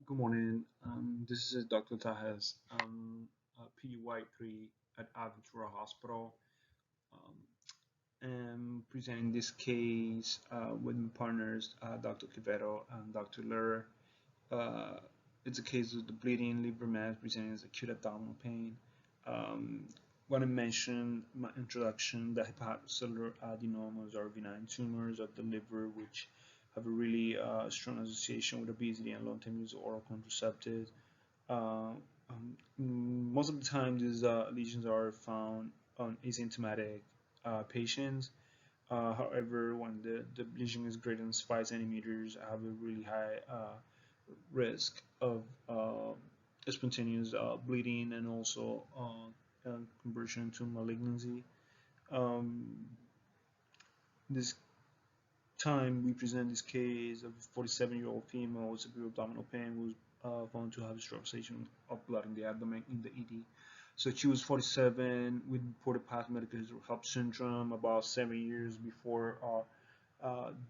Good morning. This is Dr. Tahes, PY3 at Aventura Hospital. Um, I'm presenting this case with my partners, Dr. Quevedo and Dr. Lur. Uh, it's a case of the bleeding liver mass presenting as acute abdominal pain. Um, when I mentioned my introduction, the hepatocellular adenomas are benign tumors of the liver, which have a really strong association with obesity and long-term use of oral contraceptives. Uh, Most of the time, these lesions are found on asymptomatic patients. However, when the lesion is greater than 5 centimeters, I have a really high risk of spontaneous bleeding and also conversion to malignancy. Um, this time we present this case of a 47-year-old female with severe abdominal pain who was found to have a strong sensation of blood in the abdomen in the ED. So she was 47 with reported past medical history of HELP syndrome about 7 years before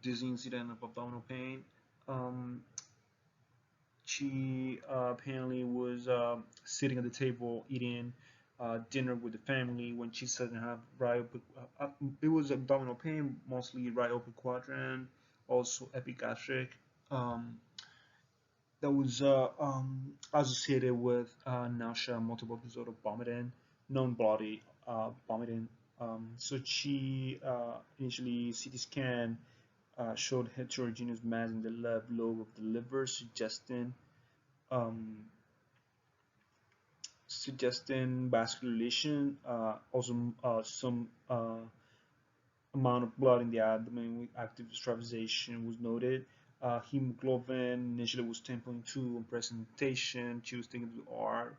this incident of abdominal pain. Um, she apparently was sitting at the table eating dinner with the family when she suddenly had right upper, it was abdominal pain, mostly right upper quadrant, also epigastric. Um, that was associated with nausea, multiple episode of vomiting, non-body vomiting. So she initially CT scan showed heterogeneous mass in the left lobe of the liver, um, suggesting vascular lesion. Also, some amount of blood in the abdomen with active stratification was noted. Hemoglobin initially was 10.2 on presentation. She was taken to the R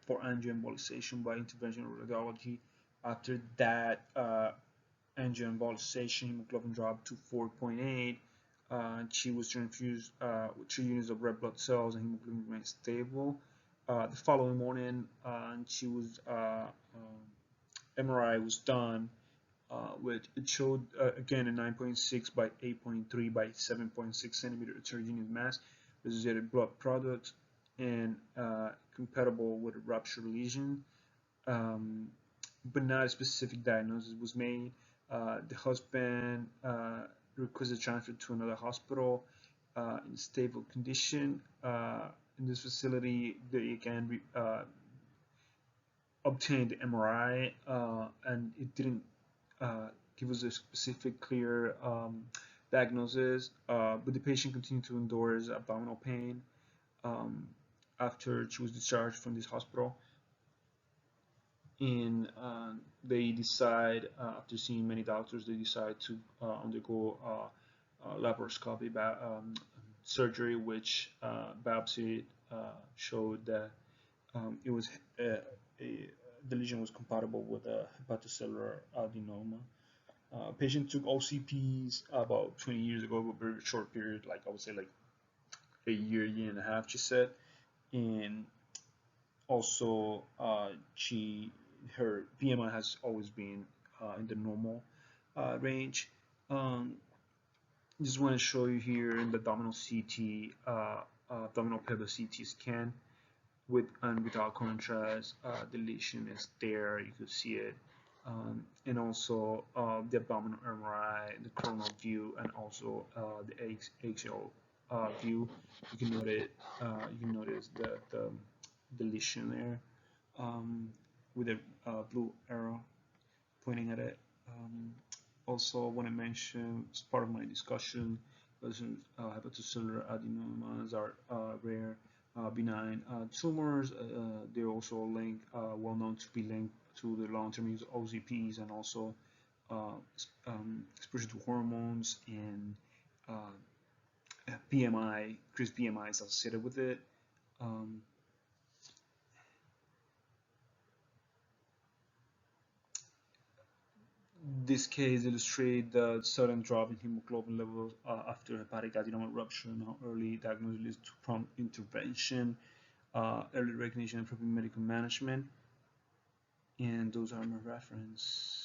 for angioembolization by interventional radiology. After that angioembolization, hemoglobin dropped to 4.8. She was transfused with 3 units of red blood cells and hemoglobin remained stable. The following morning, she was MRI was done with it showed again a 9.6 by 8.3 by 7.6 centimeter heterogeneous mass, associated blood products, and compatible with a ruptured lesion. Um, but not a specific diagnosis was made. The husband requested transfer to another hospital in stable condition. In this facility, they again obtained the MRI, and it didn't give us a specific, clear diagnosis. But the patient continued to endure abdominal pain um, after she was discharged from this hospital. And they decide, after seeing many doctors, they decide to undergo laparoscopy surgery, which biopsy showed that it was a, the lesion was compatible with a hepatocellular adenoma. Patient took OCPs about 20 years ago, a very short period, like I would say like a year and a half, she said. And also, her BMI has always been in the normal range. Um, just want to show you here in the abdominal CT, abdominal pelvic CT scan with and without contrast. The lesion is there, you could see it. And also the abdominal MRI, the coronal view, and also the axial view. You can notice the lesion there with a blue arrow pointing at it. Also, I want to mention as part of my discussion, hepatocellular adenomas are rare benign tumors. They're also linked, well known to be linked to the long-term use of OZPs and also exposure to hormones and BMI, increased BMI is associated with it. Um, This case illustrates the sudden drop in hemoglobin levels after hepatic adenoma rupture and how early diagnosis leads to prompt intervention, early recognition, and appropriate medical management. And those are my reference.